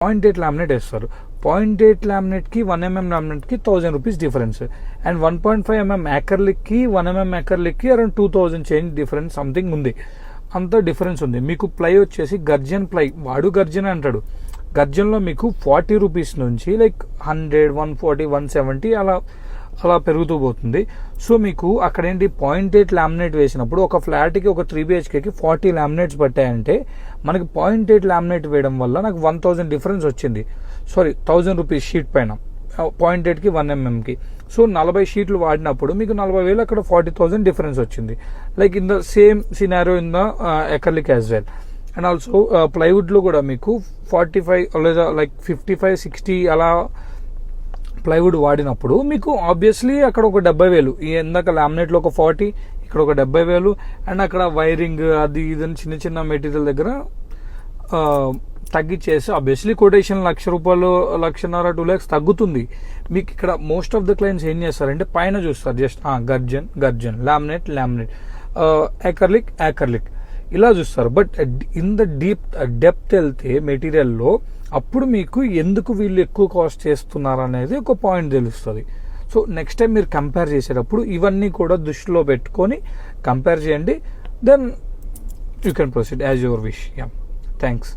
0.8 laminate వేస్తారు. 0.8 లామినేట్కి 1 mm లామినేట్కి 1000 రూపీస్ డిఫరెన్స్. అండ్ 1.5 mm యాకర్లిక్కి 1 mm యాకర్లిక్కి అరౌండ్ 2000 చేంజ్ డిఫరెన్స్ సంథింగ్ ఉంది. అంత డిఫరెన్స్ ఉంది. మీకు ప్లై వచ్చేసి గర్జన్ ప్లై, వాడు గర్జన్ అంటాడు. గర్జన్లో మీకు 40 రూపీస్ నుంచి లైక్ 100, 140, 170 అలా పెరుగుతూ పోతుంది. సో మీకు అక్కడ ఏంటి 0.8 లామినేట్ వేసినప్పుడు ఒక ఫ్లాట్కి ఒక 3 BHKకి 40 లామినేట్స్ పట్టాయంటే మనకి 0.8 లామినేట్ వేయడం వల్ల నాకు 1000 డిఫరెన్స్ వచ్చింది. 1000 రూపీస్ షీట్ పైన 0.8కి 1 mmకి. సో 40 షీట్లు వాడినప్పుడు మీకు 40,000 అక్కడ 40,000 డిఫరెన్స్ వచ్చింది. Like in the same scenario in the acrylic as well. And also ప్లైవుడ్లో కూడా మీకు 45 లేదా లైక్ 55, 60 అలా ప్లైవుడ్ వాడినప్పుడు మీకు ఆబ్వియస్లీ అక్కడ ఒక 70,000, ఇందాక లామినేట్లో ఒక 40, ఇక్కడ ఒక 70,000. అండ్ అక్కడ వైరింగ్ అది ఇదని చిన్న చిన్న మెటీరియల్ దగ్గర తగ్గించేసి ఆబ్వియస్లీ కొటేషన్ ₹1,00,000, ₹1,50,000, 2 lakhs తగ్గుతుంది. మీకు ఇక్కడ మోస్ట్ ఆఫ్ ద క్లయింట్స్ ఏం చేస్తారంటే పైన చూస్తారు, జస్ట్ గర్జన్, లామినేట్, యాకర్లిక్ ఇలా చూస్తారు. బట్ ఇన్ ద డెప్త్ వెళ్తే మెటీరియల్లో అప్పుడు మీకు ఎందుకు వీళ్ళు ఎక్కువ కాస్ట్ చేస్తున్నారు అనేది ఒక పాయింట్ తెలుస్తుంది. సో నెక్స్ట్ టైం మీరు కంపేర్ చేసేటప్పుడు ఇవన్నీ కూడా దృష్టిలో పెట్టుకొని కంపేర్ చేయండి. Then you can proceed as your wish. Thanks.